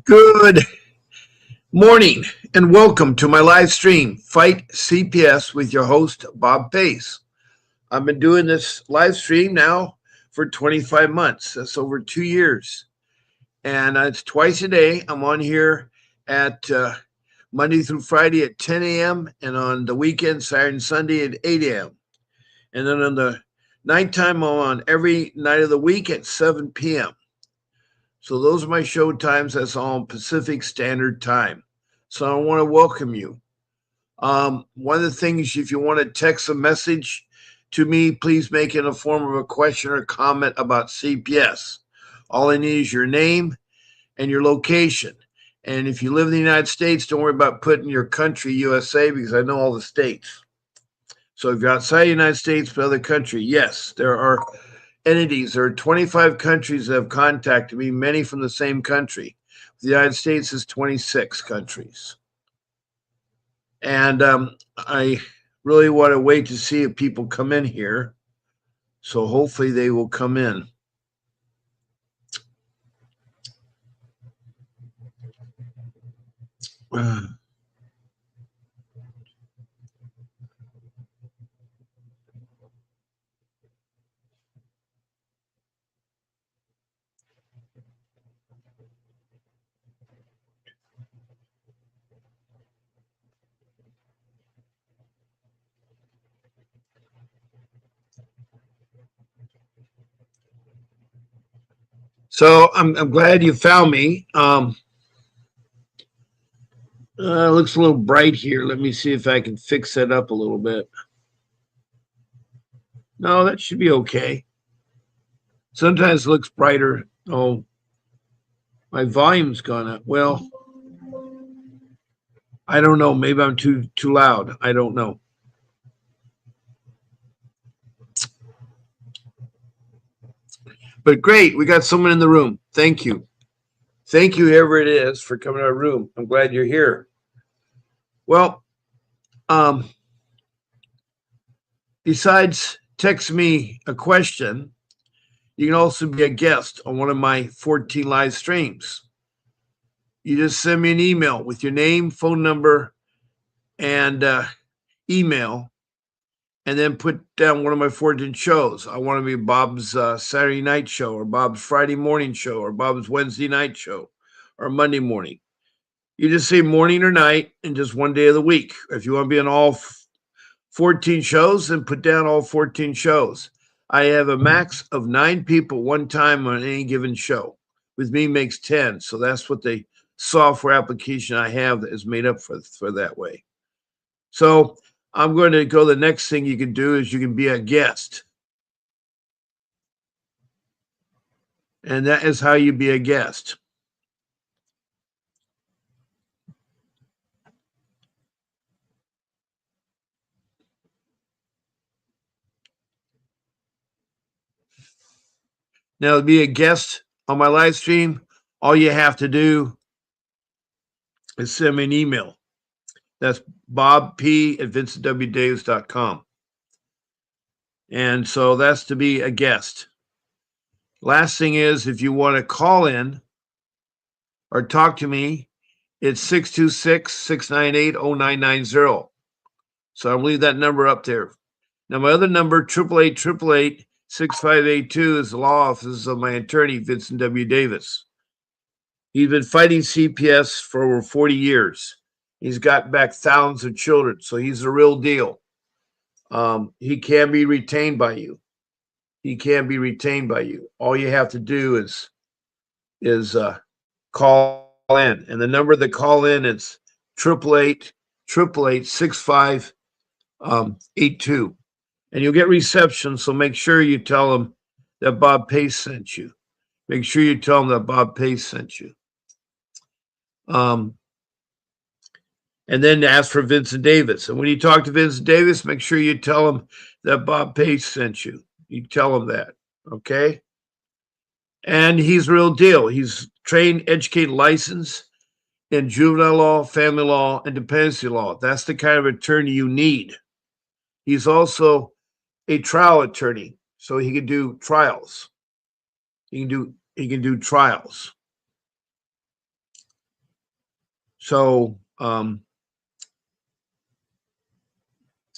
Good morning and welcome to my live stream, Fight CPS with your host, Bob Pace. I've been doing this live stream now for 25 months. That's over 2 years. And it's twice a day. I'm on here at Monday through Friday at 10 a.m. and on the weekend, Saturday and Sunday at 8 a.m. And then on the nighttime, I'm on every night of the week at 7 p.m. So those are my show times. That's all Pacific Standard Time. So I want to welcome you. One of the things, if you want to text a message to me, please make it in the form of a question or comment about CPS. All I need is your name and your location. And if you live in the United States, don't worry about putting your country, USA, because I know all the states. So if you're outside the United States, but other country, yes, there are entities. There are 25 countries that have contacted me, many from the same country. The United States is 26 countries. And I really want to wait to see if people come in here. So hopefully they will come in. So I'm glad you found me. Looks a little bright here. Let me see if I can fix that up a little bit. No, that should be okay. Sometimes it looks brighter. Oh, my volume's gone up. Well, I don't know. Maybe I'm too loud. I don't know. But great, we got someone in the room. Thank you. Thank you, whoever it is, for coming to our room. I'm glad you're here. Well, besides text me a question, you can also be a guest on one of my 14 live streams. You just send me an email with your name, phone number, and email, and then put down one of my 14 shows. I want to be Bob's Saturday night show, or Bob's Friday morning show, or Bob's Wednesday night show, or Monday morning. You just say morning or night and just one day of the week. If you want to be on all 14 shows, then put down all 14 shows. I have a max of 9 people one time on any given show. With me makes 10. So that's what the software application I have that is made up for that way. So I'm going to go. The next thing you can do is you can be a guest. And that is how you be a guest. Now, to be a guest on my live stream, all you have to do is send me an email. That's bobp@vincentwdavis.com. And so that's to be a guest. Last thing is, if you want to call in or talk to me, it's 626-698-0990. So I'll leave that number up there. Now, my other number, 888-888-6582, is the law office of my attorney, Vincent W. Davis. He's been fighting CPS for over 40 years. He's got back thousands of children, so he's the real deal. He can be retained by you. He can be retained by you. All you have to do is call in, and the number to call in is 888-888-6582, and you'll get reception. So make sure you tell them that Bob Pace sent you. Make sure you tell them that Bob Pace sent you. And then ask for Vincent Davis. And when you talk to Vincent Davis, make sure you tell him that Bob Pace sent you. You tell him that, okay? And he's real deal. He's trained, educated, licensed in juvenile law, family law, and dependency law. That's the kind of attorney you need. He's also a trial attorney, so he can do trials. He can do trials. So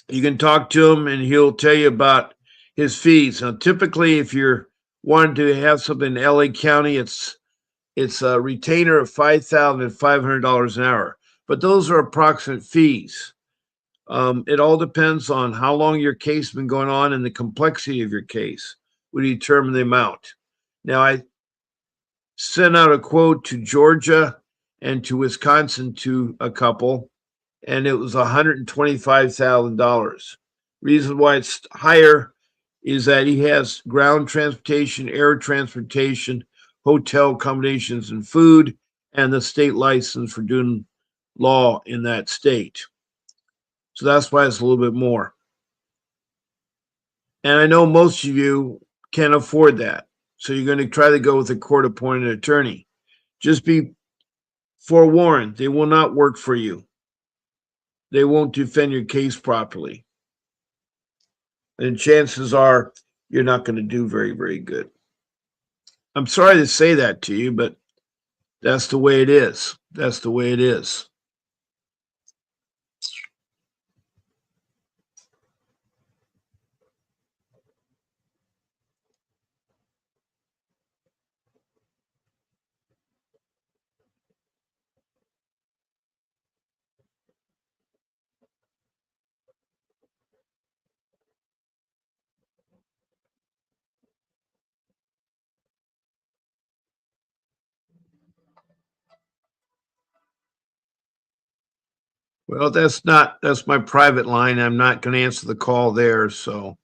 you can talk to him and he'll tell you about his fees. Now, typically, if you're wanting to have something in LA County, it's a retainer of $5,500 an hour. But those are approximate fees. It all depends on how long your case has been going on and the complexity of your case would determine the amount. Now, I sent out a quote to Georgia and to Wisconsin to a couple, and it was $125,000. Reason why it's higher is that he has ground transportation, air transportation, hotel accommodations, and food, and the state license for doing law in that state. So that's why it's a little bit more. And I know most of you can't afford that. So you're going to try to go with a court appointed attorney. Just be forewarned, they will not work for you. They won't defend your case properly. And chances are you're not going to do very, very good. I'm sorry to say that to you, but that's the way it is. That's the way it is. Well, that's my private line. I'm not going to answer the call there. So,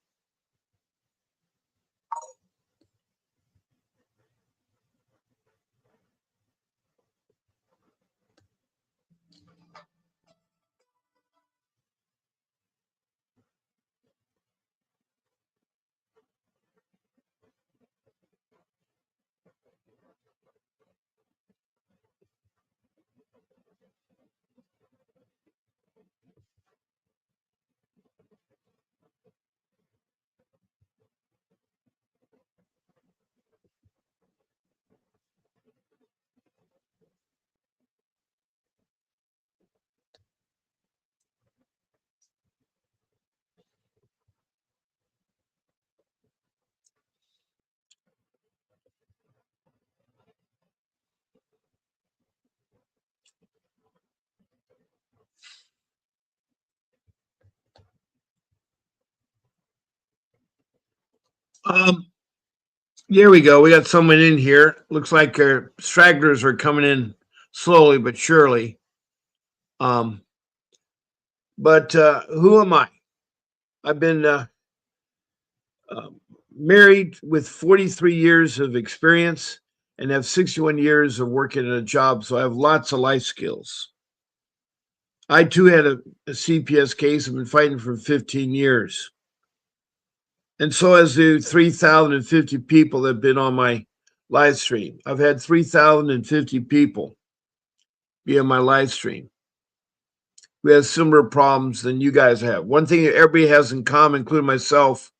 um, here we go. We got someone in here. Looks like our stragglers are coming in slowly but surely. Um, but who am I? I've been uh, married with 43 years of experience and have 61 years of working in a job, so I have lots of life skills. I too had a CPS case. I've been fighting for 15 years. And so has the 3,050 people that have been on my live stream. I've had 3,050 people be on my live stream who has similar problems than you guys have. One thing that everybody has in common, including myself,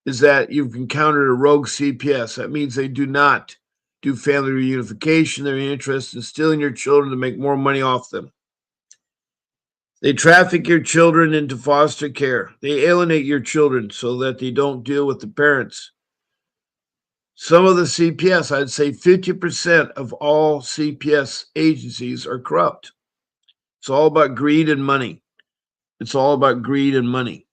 is that you've encountered a rogue CPS. That means they do not do family reunification. They're interested in stealing your children to make more money off them. They traffic your children into foster care. They alienate your children so that they don't deal with the parents. Some of the CPS, I'd say 50% of all CPS agencies are corrupt. It's all about greed and money. It's all about greed and money.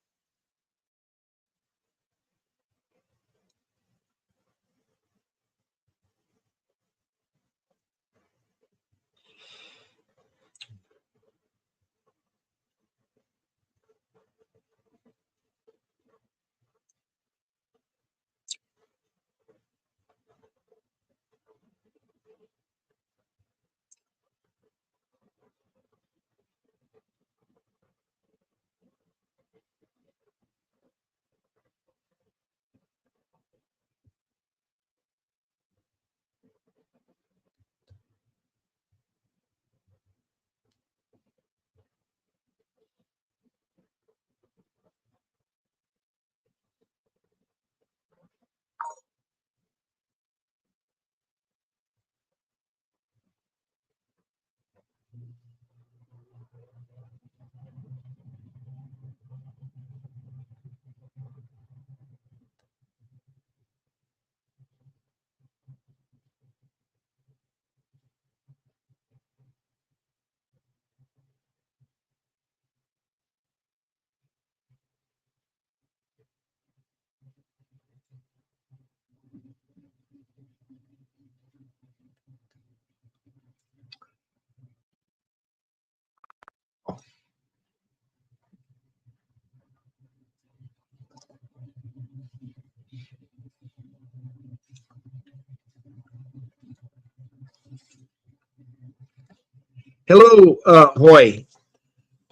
Hello, Hoy.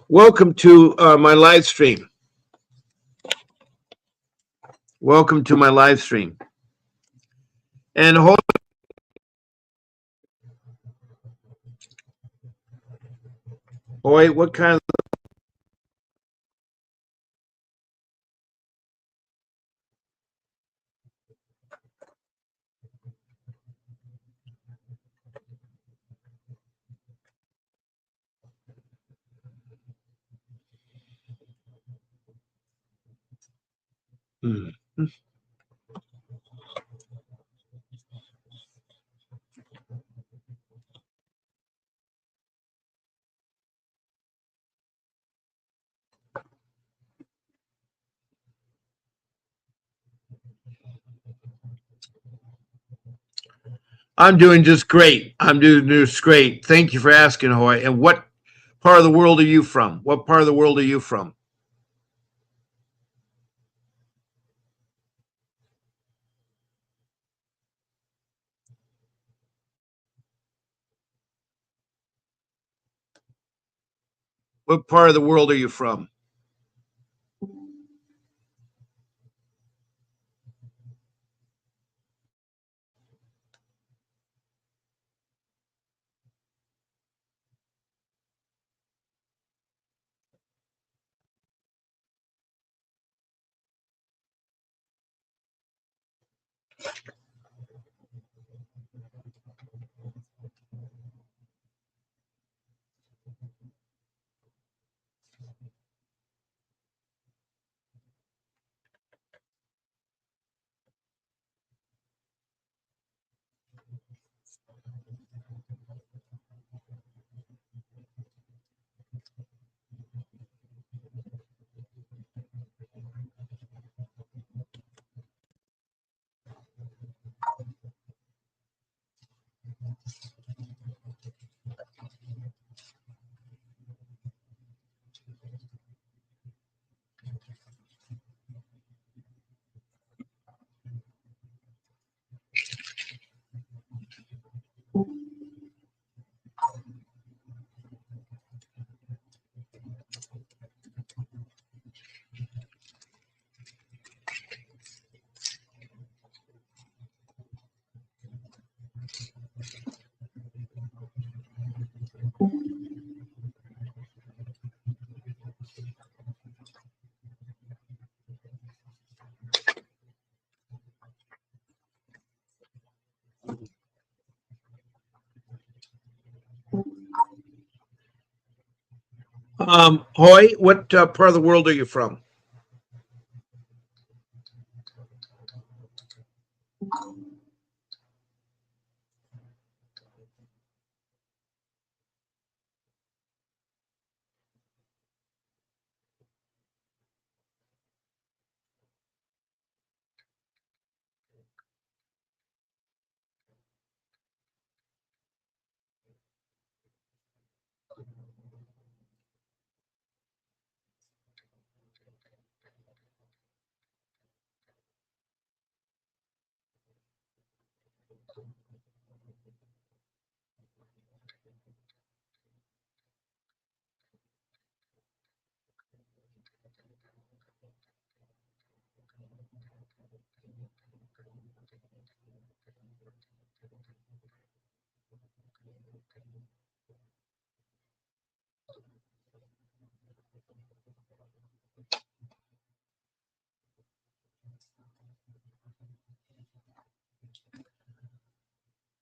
Welcome to my live stream. Welcome to my live stream. And Hoy, what kind of Hmm. I'm doing just great. I'm doing just great. Thank you for asking, Hoy. And what part of the world are you from? What part of the world are you from? What part of the world are you from? Hoy, what part of the world are you from?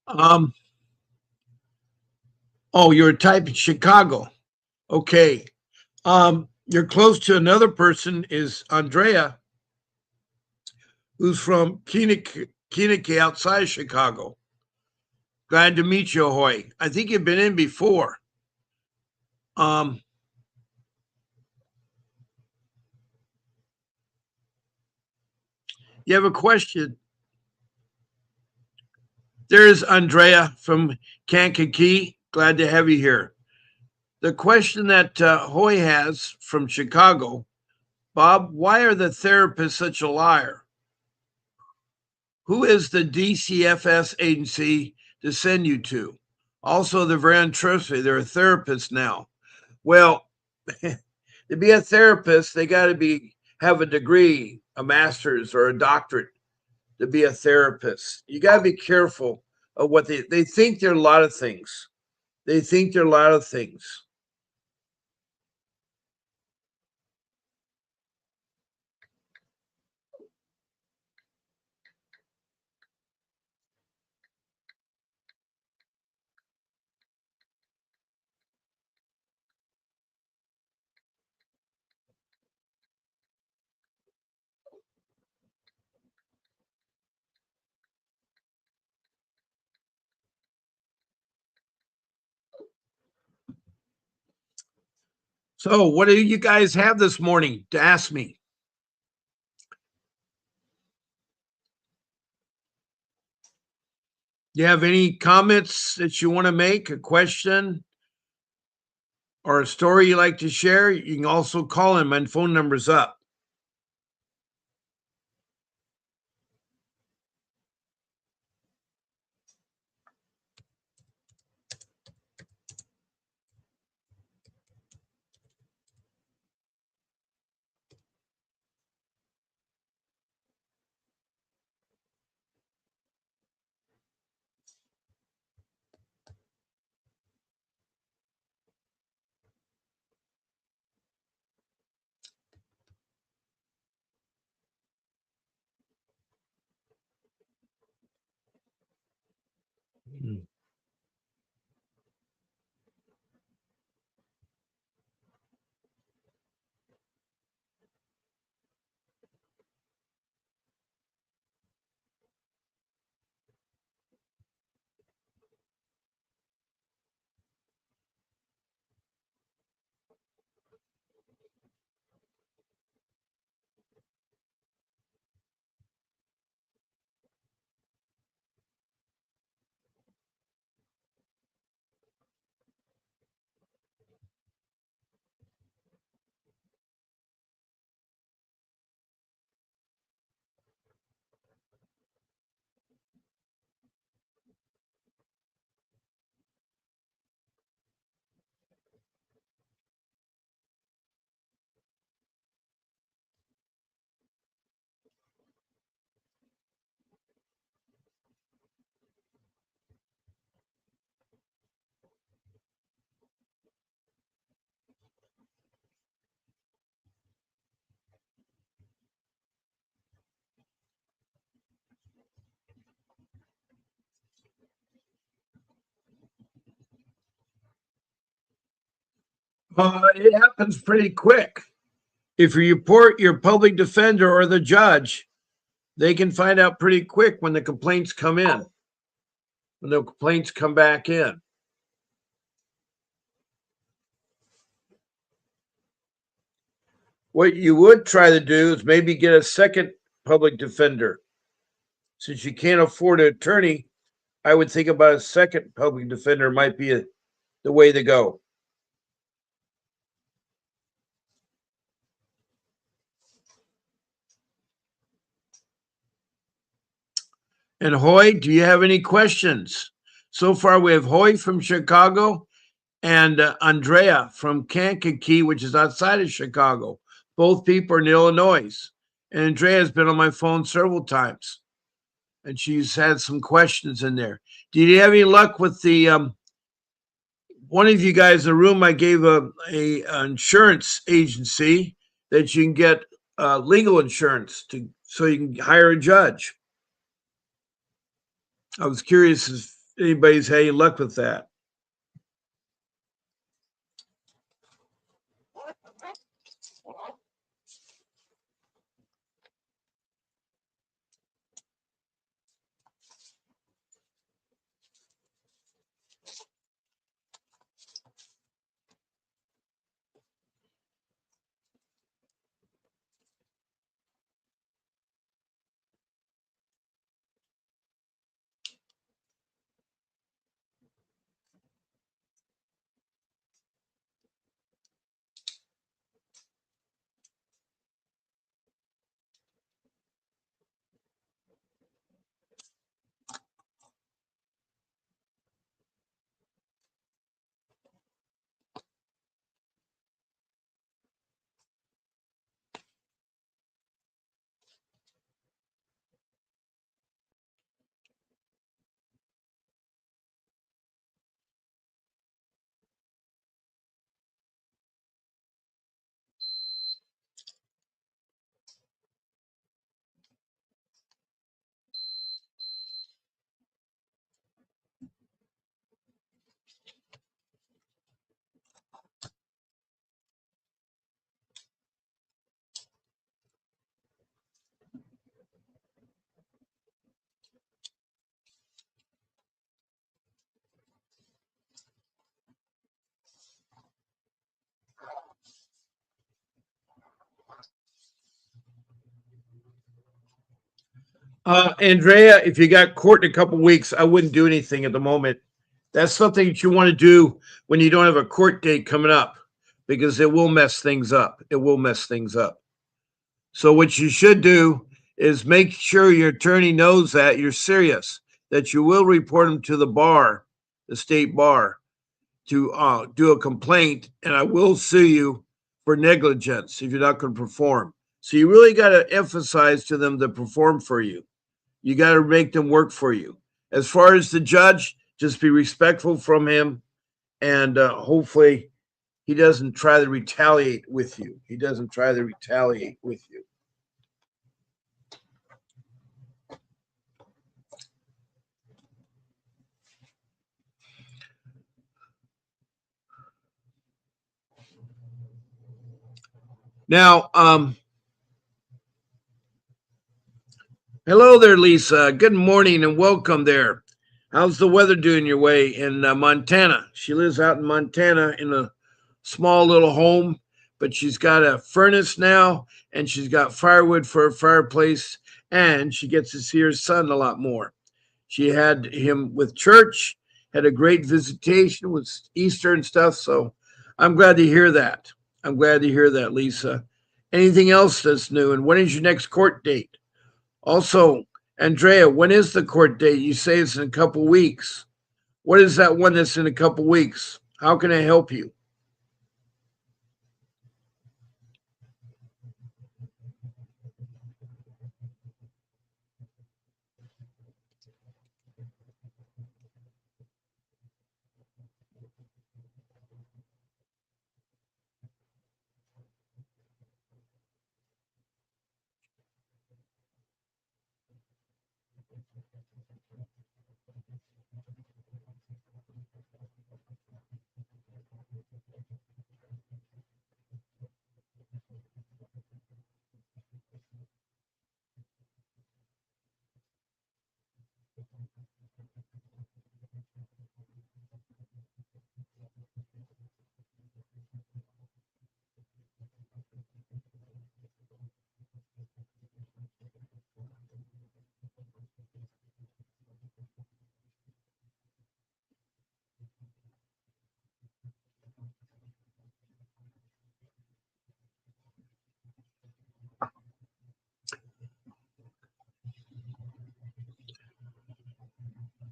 Um, oh, you're a type in Chicago. Okay. You're close to another person is Andrea, who's from Kinnick outside of Chicago. Glad to meet you, Hoy. I think you've been in before. Um, you have a question? There's Andrea from Kankakee. Glad to have you here. The question that Hoy has from Chicago, Bob, why are the therapists such a liar? Who is the DCFS agency to send you to? Also, they're very untrustworthy. They're a therapist now. Well, to be a therapist, they got to be have a degree, a master's or a doctorate to be a therapist. You got to be careful of what they think they're a lot of things. They think they're a lot of things. So, what do you guys have this morning to ask me? Do you have any comments that you want to make, a question or a story you like to share? You can also call in. My phone number's up. It happens pretty quick. If you report your public defender or the judge, they can find out pretty quick when the complaints come in, when the complaints come back in. What you would try to do is maybe get a second public defender. Since you can't afford an attorney, I would think about a second public defender might be the way to go. And Hoy, do you have any questions? So far, we have Hoy from Chicago and Andrea from Kankakee, which is outside of Chicago. Both people are in Illinois. And Andrea has been on my phone several times, and she's had some questions in there. Did you have any luck with the one of you guys in the room? I gave a insurance agency that you can get legal insurance to, so you can hire a judge. I was curious if anybody's had any luck with that. Andrea, if you got court in a couple weeks, I wouldn't do anything at the moment. That's something that you want to do when you don't have a court date coming up because it will mess things up. It will mess things up. So, what you should do is make sure your attorney knows that you're serious, that you will report him to the bar, the state bar, to do a complaint, and I will sue you for negligence if you're not going to perform. So, you really got to emphasize to them to perform for you. You got to make them work for you. As far as the judge, just be respectful from him, and hopefully he doesn't try to retaliate with you. He doesn't try to retaliate with you. Now, hello there, Lisa. Good morning and welcome there. How's the weather doing your way in Montana? She lives out in Montana in a small little home, but she's got a furnace now and she's got firewood for a fireplace and she gets to see her son a lot more. She had him with church, had a great visitation with Easter and stuff. So I'm glad to hear that. I'm glad to hear that, Lisa. Anything else that's new? And when is your next court date? Also, Andrea, when is the court date? You say it's in a couple weeks. What is that one that's in a couple weeks? How can I help you?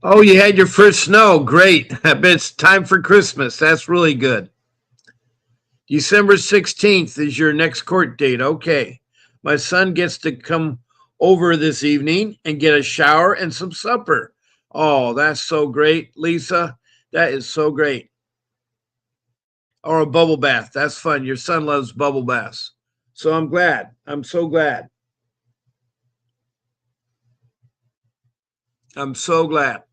Oh, you had your first snow. Great. I bet it's time for Christmas. That's really good. December 16th is your next court date. Okay. My son gets to come over this evening and get a shower and some supper. Oh, that's so great, Lisa. That is so great. Or a bubble bath. That's fun. Your son loves bubble baths. So I'm glad. I'm so glad. I'm so glad.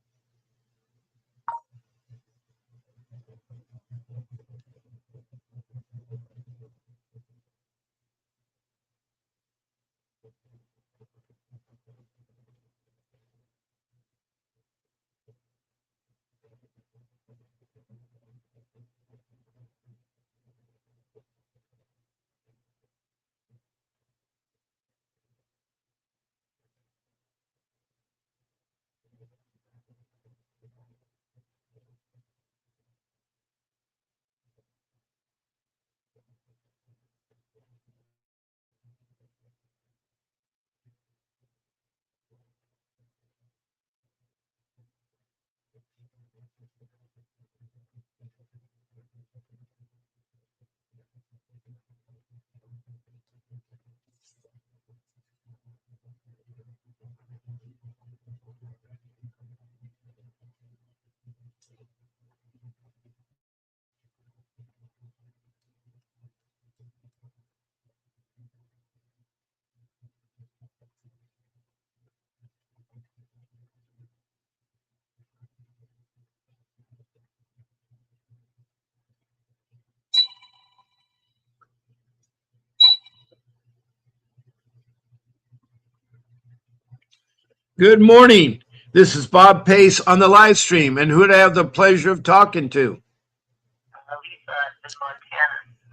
Good morning. This is Bob Pace on the live stream. And who do I have the pleasure of talking to?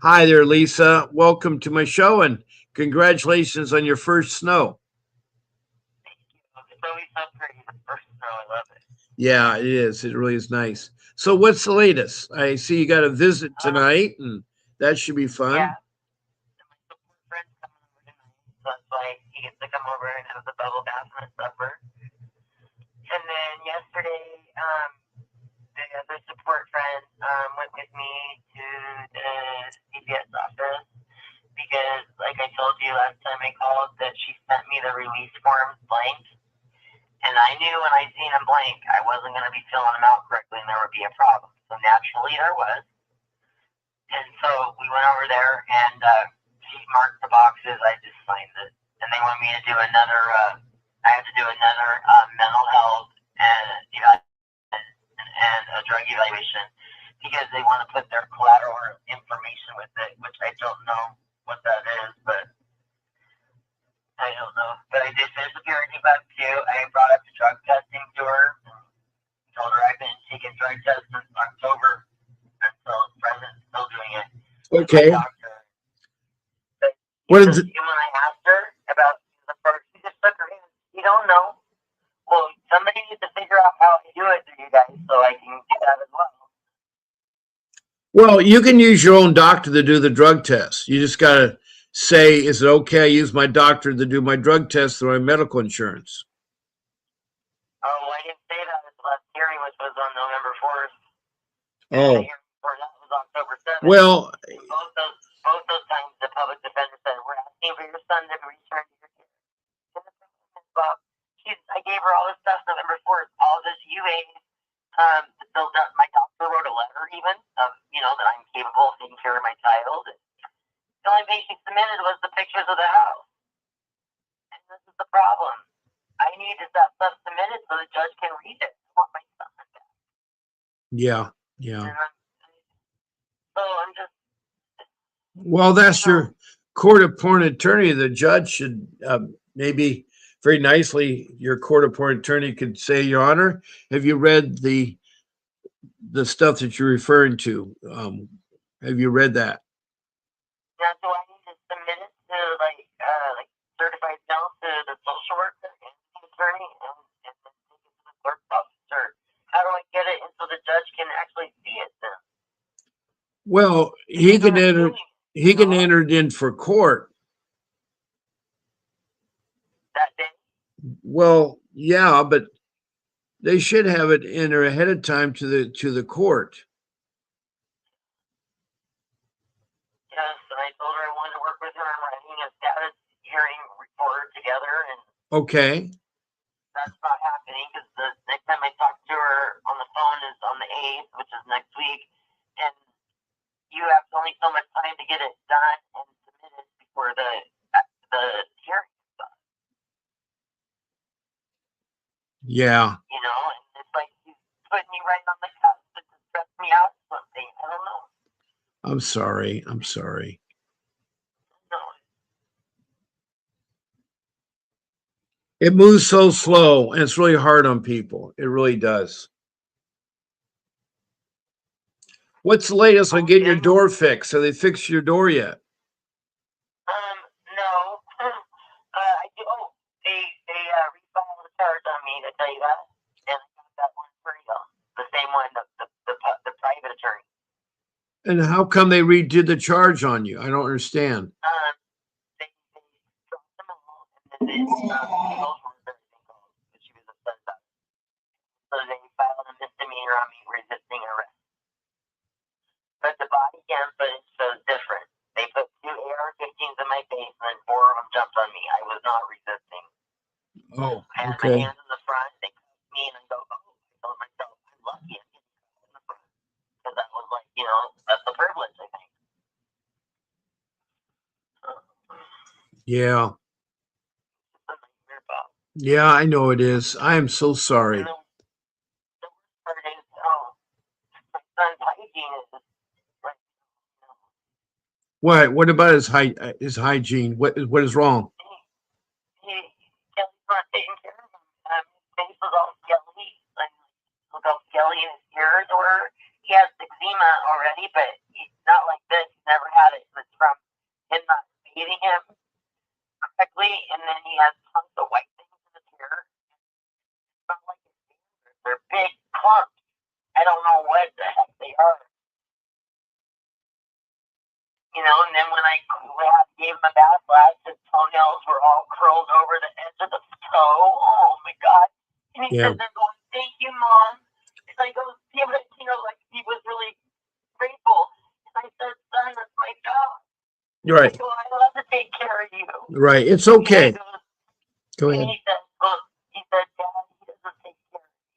Hi there, Lisa. Welcome to my show and congratulations on your first snow. always so pretty. The first snow, I love it. Yeah, it is. It really is nice. So what's the latest? I see you got a visit tonight, and that should be fun. Yeah. And my support friend's coming over tonight, so that's why he gets to come over and have the bubble bath and a supper. And then yesterday, the other support friend went with me to the CPS office because, like I told you last time I called, that she sent me the release forms blank. And I knew when I seen them blank, I wasn't going to be filling them out correctly and there would be a problem. So naturally there was. And so we went over there and she marked the boxes. I just signed it. And they want me to do another, I have to do another mental health and a drug evaluation because they want to put their collateral information with it, which I don't know what that is, but I don't know. But I did finish the parenting book too. I brought up the drug testing to her. Told her I've been taking drug tests since October until present, still doing it. Okay. What is it? When I asked her about the first, she just shook her hand. You don't know. Well, somebody needs to figure out how to do it for you guys so I can do that as well. Well, you can use your own doctor to do the drug test. You just got to say, is it okay I use my doctor to do my drug test through my medical insurance? Oh, I didn't say that at the last hearing, which was on November 4th. Oh. The hearing before that was October 7th. Well, both those times the public defender said, we're asking for your son to return to your care. I gave her all this stuff November 4th, all this UA. My doctor wrote a letter even of, that I'm capable of taking care of my child. The only thing she submitted was the pictures of the house. And this is the problem. I need that stuff submitted so the judge can read it. I want my son back. Yeah. So I'm just. Well, that's your court-appointed attorney. The judge should maybe very nicely, your court-appointed attorney could say, Your Honor, have you read the stuff that you're referring to? Have you read that? Now, do I need to submit it to like certified mail to the social worker and the attorney and then take it to the clerk's office, or how do I get it so the judge can actually see it then? Well, he can enter it in for court. That day? Well, yeah, but they should have it enter ahead of time to the court. Yes, and I told her I wanted to work with her on writing a status hearing report together, and okay, that's not happening because the next time I talk to her on the phone is on the 8th, which is next week, and you have only so much time to get it done and submitted before the hearing is done. Yeah. And it's like he's putting me right on the cusp to stress me out or something. I don't know. I'm sorry. No. It moves so slow, and it's really hard on people. It really does. What's the latest on getting your door fixed? Have they fixed your door yet? No. I do. Oh, they refiled the charge on me, to tell you that, and I got that one for you. The same one, the private attorney. And how come they redid the charge on you? I don't understand. They dropped them all, and then both were very single, but she was upset about it. So they filed a misdemeanor on me resisting arrest. But the body cam footage shows different. They put 2 AR-15s in my face, and then 4 of them jumped on me. I was not resisting. Oh, okay. I had my hands in the front. They cuffed me, and I go, I told myself, I'm lucky I'm getting in the front. Because that was like, that's a privilege, I think. Yeah. Yeah, I know it is. I am so sorry. The worst part is, my son's hygiene is right. What about his hygiene? What is wrong? Kelly's not taking care of him. His face was all skelly. Look how skelly in his ears were. He has eczema already, but he's not like this. He's never had it. It's from him not feeding him correctly, and then he has tons of white things in his hair. what the heck they are. You know, and then when I gave him a bath last, his toenails were all curled over the edge of the toe. Oh my God. And he said, they're going, thank you, Mom. And I go, yeah, but, you know, like he was really grateful. And I said, son, that's my job. Right. I go, I love to take care of you. Right. It's okay. Go ahead. And he said, Dad, he doesn't take care of me.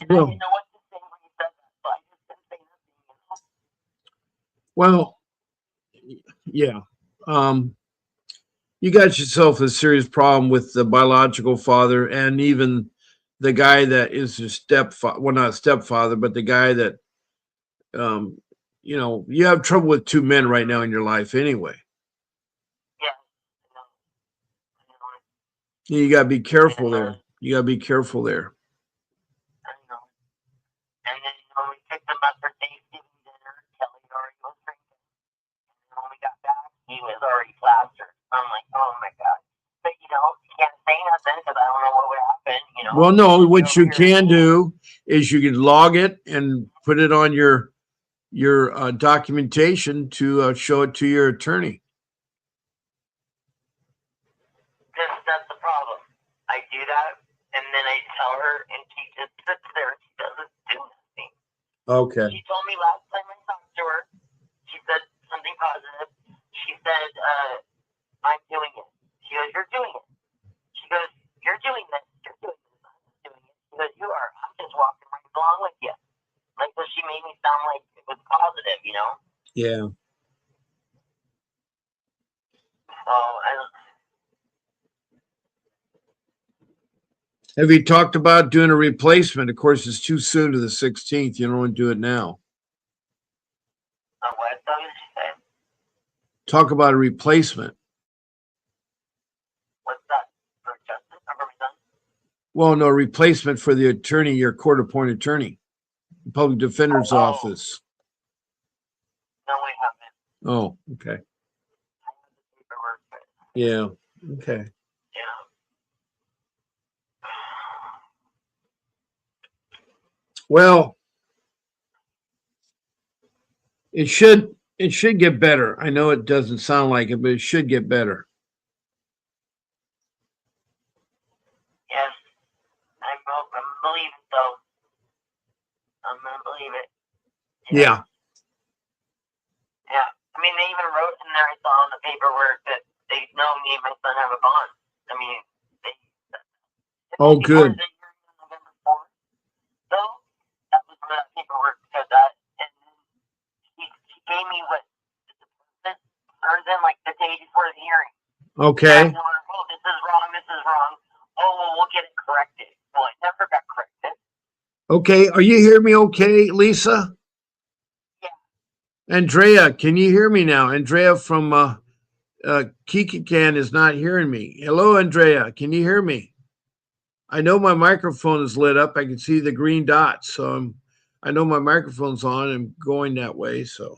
And Well, I didn't know what to say when he said that, so I just didn't say nothing. You know? Well, yeah. You got yourself a serious problem with the biological father and even the guy that is your stepfather. Well, not stepfather, but the guy that, you know, you have trouble with two men right now in your life anyway. Yeah. You got to be careful there. You got to be careful there. I know. And then, you know, we picked him up for Thanksgiving dinner. Kelly already was drinking. And when we got back, he was already plastered. I'm like, oh my God. But, you know, you can't say nothing because I don't know what would happen, you know. Well, no, what you can do is you can log it and put it on your documentation to show it to your attorney. That's the problem. I do that, and then I tell her, and she just sits there and she doesn't do anything. Okay. She told me last time I talked to her, she said something positive. She said, I'm doing it. She goes, you're doing it. She goes, you're doing this. You're doing this. I'm doing it. She goes, you are. I'm just walking right along with you. Like, so she made me sound like it was positive, you know? Yeah. So, I don't. Have you talked about doing a replacement? Of course, it's too soon to the 16th. You don't want to do it now. What did you say? Talk about a replacement. What's that? For justice or for my son? Well, no, replacement for the attorney, your court-appointed attorney, public defender's office. No, we haven't. Oh, okay. Yeah. Okay. Yeah. Well, it should get better. I know it doesn't sound like it, but it should get better. Yes, I believe it though. I'm gonna believe it. Yeah. Yeah. I mean, they even wrote in there. I saw on the paperwork that they know me and my son have a bond. I mean, they. Oh, good. November 4th. So that was the paperwork said that, and she gave me what the turns in like the day before the hearing. Okay. Oh, this is wrong. This is wrong. Oh, well, we'll get it corrected. Well, it never got corrected. Okay. Are you hearing me okay, Lisa? Yeah. Andrea, can you hear me now? Andrea from Kikikan is not hearing me. Hello, Andrea. Can you hear me? I know my microphone is lit up. I can see the green dots. So I know my microphone's on and going that way. So.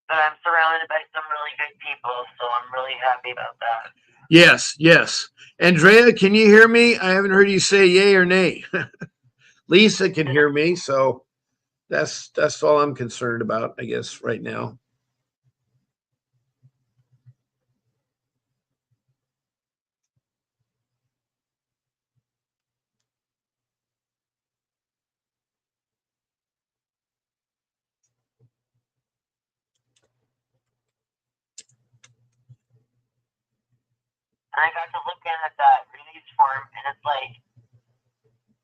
But I'm surrounded by some really good people, so I'm really happy about that. Yes, yes. Andrea, can you hear me? I haven't heard you say yay or nay. Lisa can hear me, so that's all I'm concerned about, I guess, right now. And I got to looking at that release form, and it's like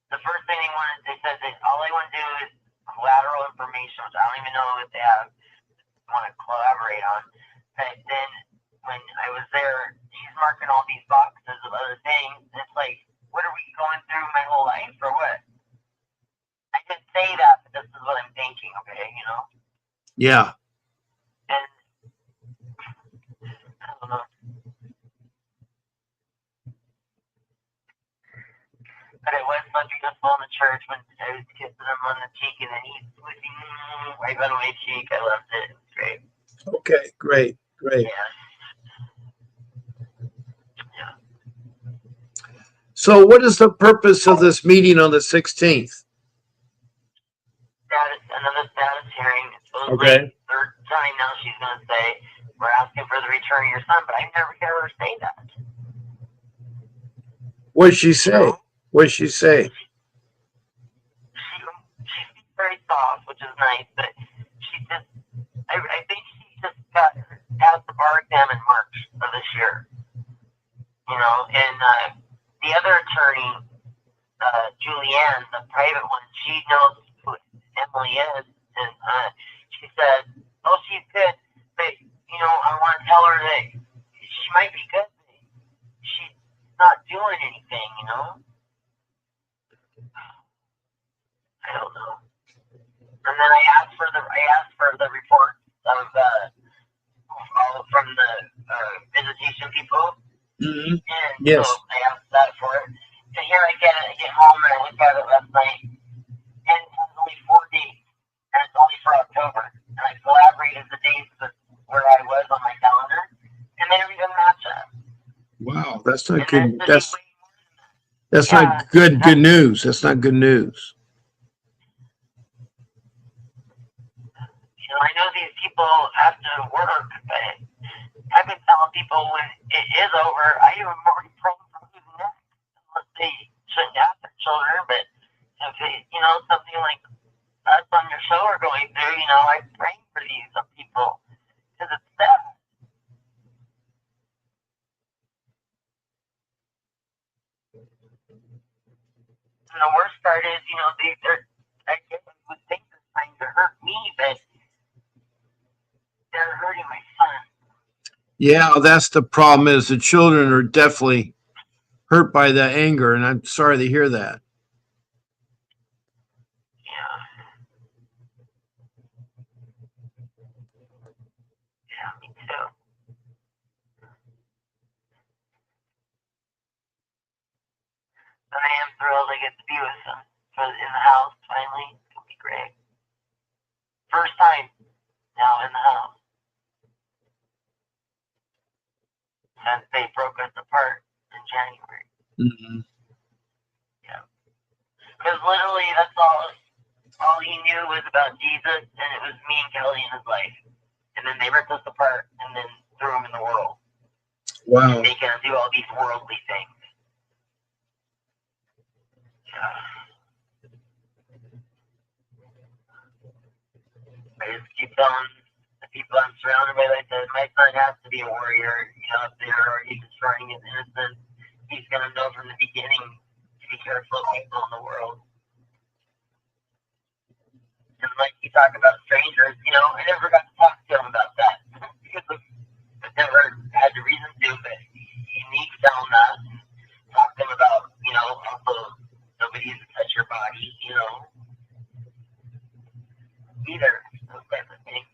the first thing they said that all they want to do is collateral information, which I don't even know if they want to collaborate on. But then when I was there, he's marking all these boxes of other things. And it's like, what are we going through my whole life or what? I didn't say that, but this is what I'm thinking. Okay, you know. Yeah. And I don't know. But it was so beautiful in the church when I was kissing him on the cheek, and then he was right on my cheek. I loved it. It was great. Okay, great, great. Yeah. So what is the purpose of this meeting on the 16th? Another status hearing. Supposedly, Okay. third time now she's going to say, we're asking for the return of your son, but I never hear her say that. What did she say? What did she say? She speaks very soft, which is nice, but she just, I think she just passed the bar exam in March of this year. You know, and the other attorney, Julianne, the private one, she knows who Emily is, and she said, oh, she's good, but, you know, I want to tell her that she might be good, but she's not doing anything, you know? I don't know. And then I asked for the report of all from the visitation people. Mm-hmm. And yes. So I asked that for it. So here I get home and I look at it last night, and it has only 4 days, and it's only for October. And I collaborated the dates with where I was on my calendar, and they don't even match up. Wow, that's not and good. That's yeah, not good. Good news. That's not good news. You know, I know these people have to work, but I've been telling people when it is over, I even already praying for who's next. Unless they shouldn't have their children, but if they, you know, something like us on your show are going through, you know, I'm praying for these people because it's sad. And the worst part is, you know, I guess I would think they're trying to hurt me, but they're hurting my son. Yeah, that's the problem. Is the children are definitely hurt by that anger, and I'm sorry to hear that. Yeah. Yeah, me too. And I am thrilled I get to be with them in the house finally. It'll be great. First time now in the house since they broke us apart in January. Mm-hmm. Yeah. Because literally that's all he knew was about Jesus, and it was me and Kelly in his life. And then they ripped us apart and then threw him in the world. Wow. And making him do all these worldly things. Yeah. I just keep telling the people I'm surrounded by, like, that my son has to be a warrior. You know, if they're already destroying his innocence, he's going to know from the beginning to be careful of people in the world. And like you talk about strangers, you know, I never got to talk to him about that because I've never had the reason to, but you need to tell him that and talk to him about, you know, also nobody to touch your body, you know, either, those types of things.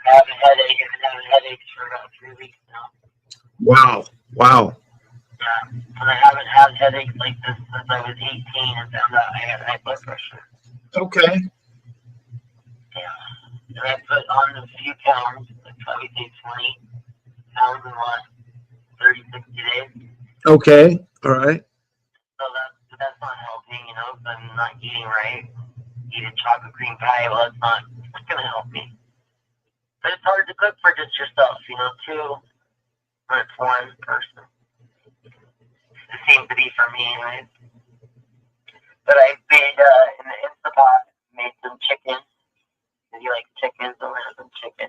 I have a headache. I've been having headaches for about 3 weeks now. Wow. Wow. Yeah, and I haven't had headaches like this since I was 18 and found out I had high blood pressure. Okay. Yeah, and I put on a few pounds, like probably say 20 pounds in the last 30, 60 days. Okay. All right. So that's not helping, you know, if I'm not eating right. Eating chocolate cream pie, well, it's not going to help me. But it's hard to cook for just yourself, you know, too, when it's one person. It seems to be for me, right? But I made, in the Instapot, made some chicken. If you like chicken, so I have some chicken.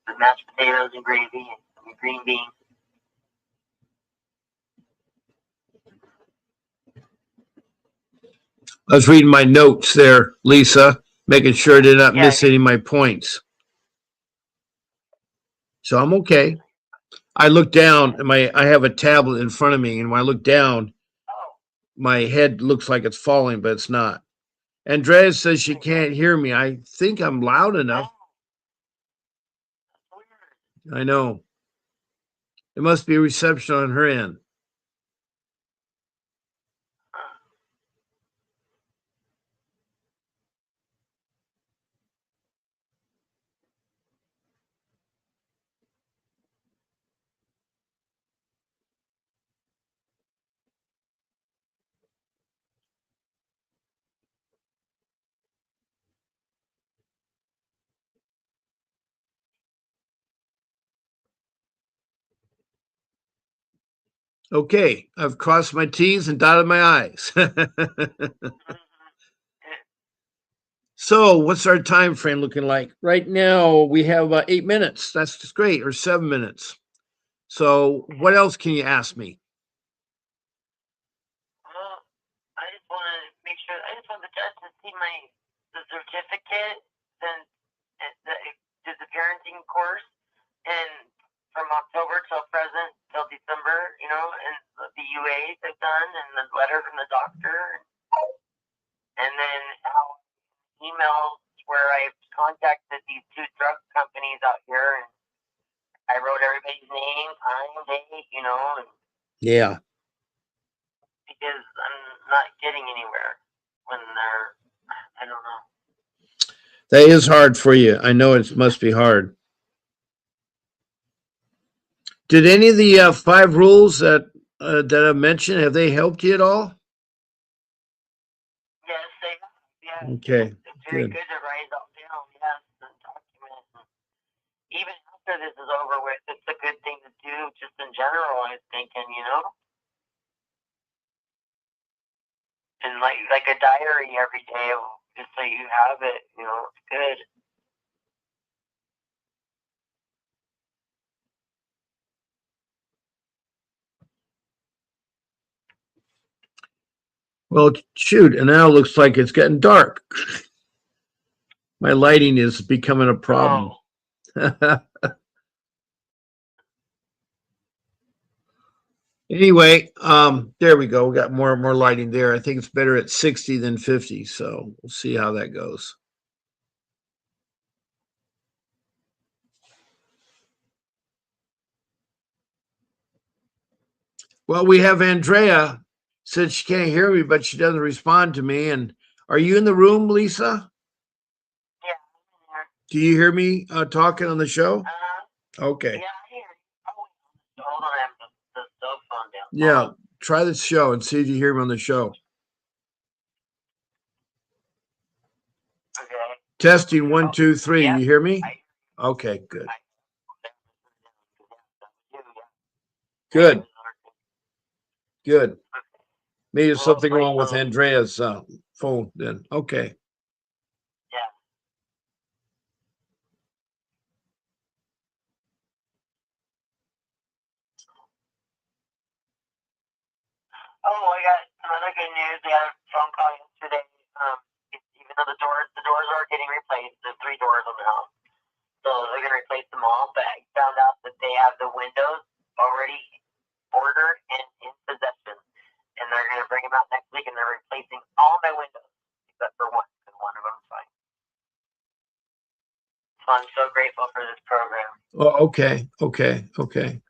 With mashed potatoes and gravy and some green beans. I was reading my notes there, Lisa, making sure I did not miss any of my points. So I'm okay. I look down and I have a tablet in front of me, and when I look down, my head looks like it's falling, but it's not. Andrea says she can't hear me. I think I'm loud enough. I know. It must be reception on her end. Okay, I've crossed my T's and dotted my I's. So, what's our time frame looking like? Right now, we have about 8 minutes. That's just great, or 7 minutes. So, what else can you ask me? Well, I just want to make sure. I just want the judge to see the certificate and the parenting course, and from October till present till December, and the UAs I've done, and the letter from the doctor, and then how emails where I've contacted these two drug companies out here, and I wrote everybody's name, time, date, and Yeah, because I'm not getting anywhere when they're, I don't know. that is hard for you. I know it must be hard. Did any of the 5 rules that I mentioned have they helped you at all? Yes, they have. Yes, Okay, it's very good. good to write it all down. Yes, and document. And even after this is over with, it's a good thing to do. Just in general, I was thinking, and like a diary every day, just so you have it. It's good. Well, shoot, and now it looks like it's getting dark. My lighting is becoming a problem. Oh, Anyway, there we go. We got more and more lighting there. I think it's better at 60 than 50, so we'll see how that goes. Well, we have Andrea said she can't hear me, but she doesn't respond to me. And are you in the room, Lisa? yeah, I'm here. Do you hear me talking on the show? Okay. Yeah, I hear you. Oh, hold on, I have the cell phone down. Yeah. Try the show and see if you hear me on the show. Okay. Testing 1, 2, 3. Yeah. You hear me? Okay, good. Good. Good. Maybe there's something wrong with Andrea's phone then. Okay. Yeah. Oh, I got some other good news. I got a phone call yesterday. Even though the doors are getting replaced, the 3 doors on the house, so they're gonna replace them all. But I found out that they have the windows already ordered and in possession, and they're gonna bring them out next week, and they're replacing all my windows except for one, because one of them's fine. So I'm so grateful for this program. Oh, okay. Okay. Okay.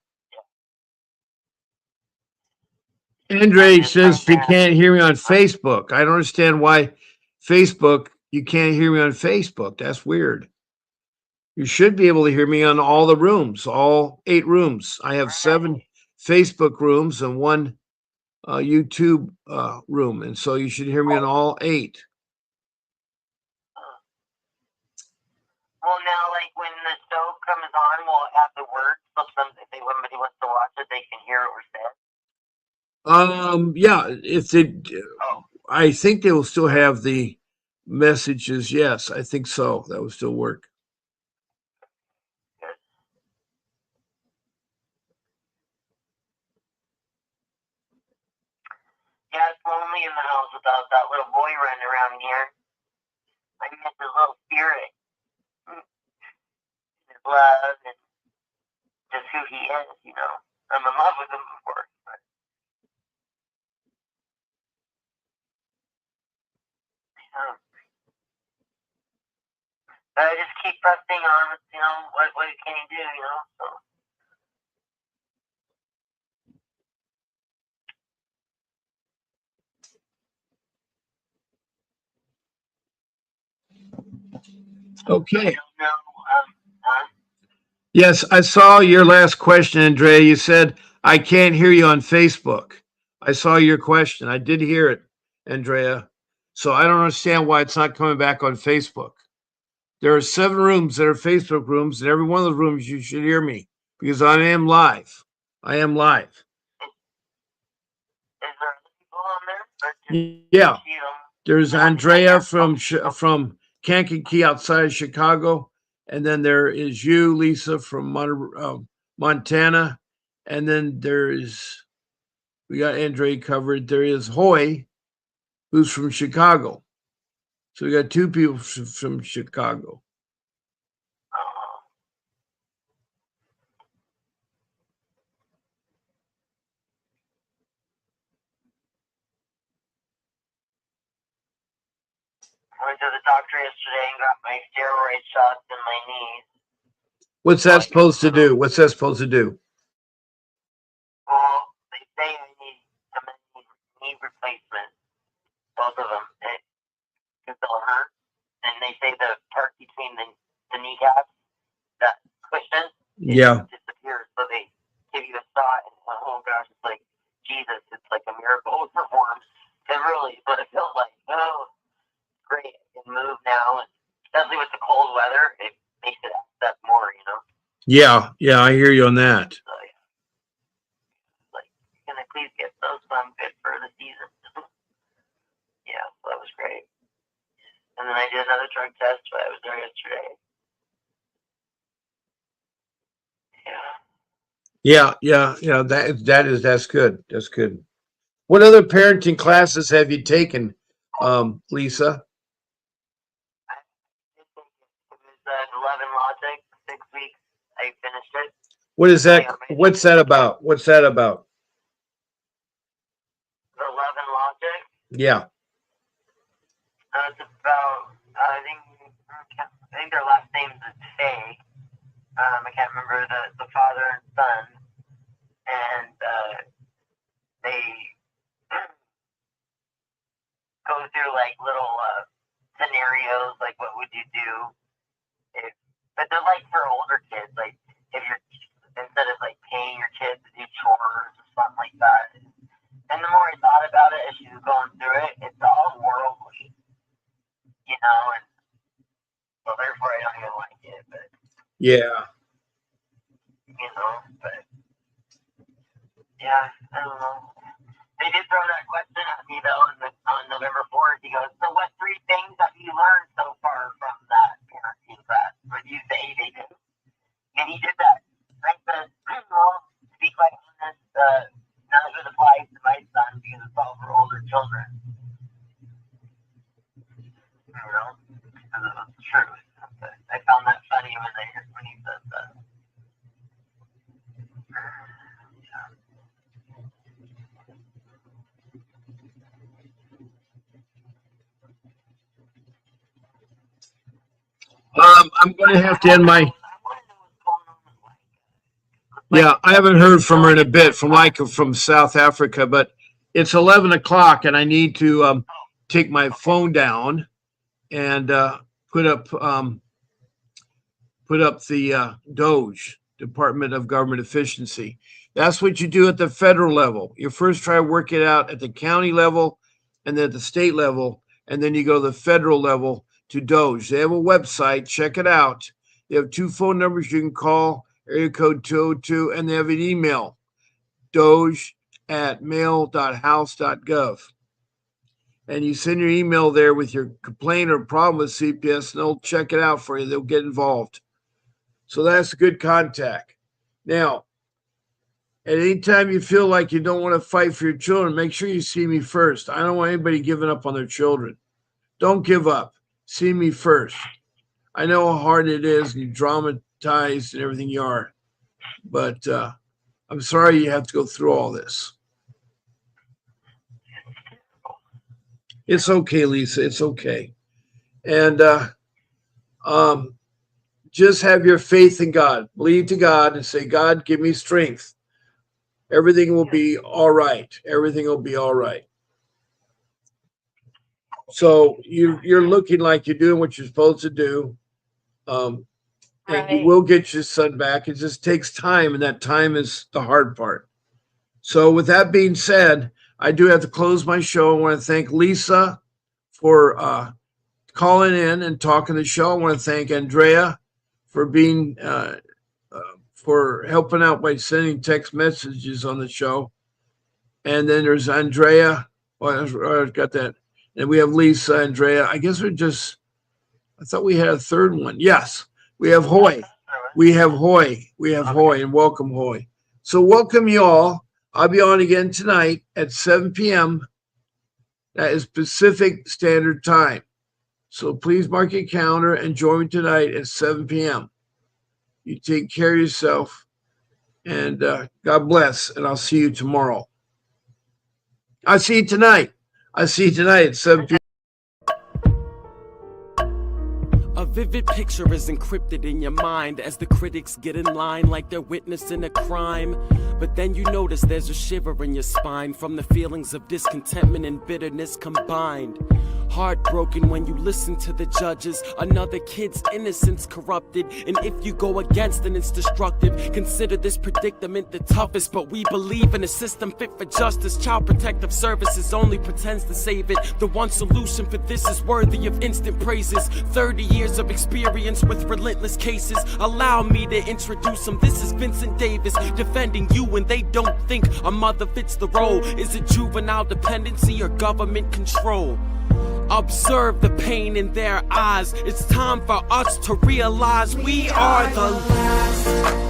Andre says she can't hear me on Facebook. I don't understand why Facebook, you can't hear me on Facebook. That's weird. You should be able to hear me on all the rooms, all 8 rooms. I have 7 Facebook rooms and 1 YouTube room. And so you should hear me on all 8. Well, now, like when the show comes on, we'll have the words, so if somebody wants to watch it, they can hear what we're saying. Yeah, if they, I think they will still have the messages. Yes, I think so. That will still work. Yeah, it's lonely in the house without that little boy running around here. I miss his little spirit, his love, and just who he is. I'm in love with him, of course. But But I just keep pressing on. What can you do? So. Okay. No. Yes, I saw your last question, Andrea. You said, I can't hear you on Facebook. I saw your question. I did hear it, Andrea. So I don't understand why it's not coming back on Facebook. There are 7 rooms that are Facebook rooms, and every one of the rooms you should hear me because I am live. I am live. Is there other people on there? Or just Yeah. you? There's Andrea from Kankakee outside of Chicago, and then there is you, Lisa, from Montana, and then we got Andrea covered. There is Hoy, who's from Chicago. So we got 2 people from Chicago. I went to the doctor yesterday and got my steroid shots in my knees. What's that supposed to do? What's that supposed to do? Well, they say I need some knee replacement, both of them, because they'll hurt. And they say the part between the kneecaps, that cushion, disappears. So they give you a shot, and oh gosh, it's like Jesus. It's like a miracle performed. It really, but it felt like, oh, great, I can move now. And especially with the cold weather, it makes it accept more. Yeah, I hear you on that. So, yeah. Like, can I please get those? So I'm good for the season. Yeah, so that was great. And then I did another drug test, but I was there yesterday. Yeah. That's good. That's good. What other parenting classes have you taken, Lisa? It was 11 Logic, 6 weeks. I finished it. What is that? What's that about? What's that about? The 11 Logic. Yeah. It's about, I think their last names is Faye. I can't remember the father and son. And they go through like little scenarios, like what would you do but they're like for older kids, like if you're instead of like paying your kids to do chores or something like that. And the more I thought about it as she was going through it, it's all worldly, and so therefore I don't even like it. But yeah, but yeah, I don't know. They did throw that question at me though on November 4th. He goes, "So what 3 things have you learned so far from that parenting class?" Would you say they did? And he did that. I said, "Well, to be quite honest, none of it applies to my son because it's all for older children." Because it was true. I found that funny when he said that. I'm going to have to end my. Yeah, I haven't heard from her in a bit from South Africa, but it's 11 o'clock and I need to take my phone down and put up the Doge, Department of Government Efficiency. That's what you do at the federal level. You first try to work it out at the county level and then at the state level, and then you go to the federal level to Doge. They have a website, check it out. They have 2 phone numbers you can call, area code 202, and they have an email, doge@mail.house.gov. And you send your email there with your complaint or problem with CPS, and they'll check it out for you. They'll get involved. So that's a good contact. Now, at any time you feel like you don't want to fight for your children, make sure you see me first. I don't want anybody giving up on their children. Don't give up. See me first. I know how hard it is and you're dramatized and everything you are, but I'm sorry you have to go through all this. It's okay, Lisa. It's okay. And um, just have your faith in God. Believe to God and say, God, give me strength. Everything will be all right. Everything will be all right. So you're looking like you're doing what you're supposed to do. Um, and you Right. will get your son back. It just takes time, and that time is the hard part. So, with that being said, I do have to close my show. I want to thank Lisa for calling in and talking the show. I want to thank Andrea for being uh, for helping out by sending text messages on the show. And then there's Andrea. Oh, I got that. And we have Lisa, Andrea. I guess we're just. I thought we had a third one. Yes, we have Hoy. We have Hoy. We have Hoy, and welcome Hoy. So welcome you all. I'll be on again tonight at 7 p.m. That is Pacific Standard Time. So please mark your calendar and join me tonight at 7 p.m. You take care of yourself, and God bless, and I'll see you tomorrow. I'll see you tonight. I'll see you tonight at 7 p.m. A vivid picture is encrypted in your mind as the critics get in line like they're witnessing a crime. But then you notice there's a shiver in your spine from the feelings of discontentment and bitterness combined. Heartbroken when you listen to the judges, another kid's innocence corrupted. And if you go against then it's destructive. Consider this predicament the toughest, but we believe in a system fit for justice. Child Protective Services only pretends to save it. The one solution for this is worthy of instant praises. 30 years of experience with relentless cases. Allow me to introduce them. This is Vincent Davis defending you when they don't think a mother fits the role. Is it juvenile dependency or government control? Observe the pain in their eyes. It's time for us to realize we are the last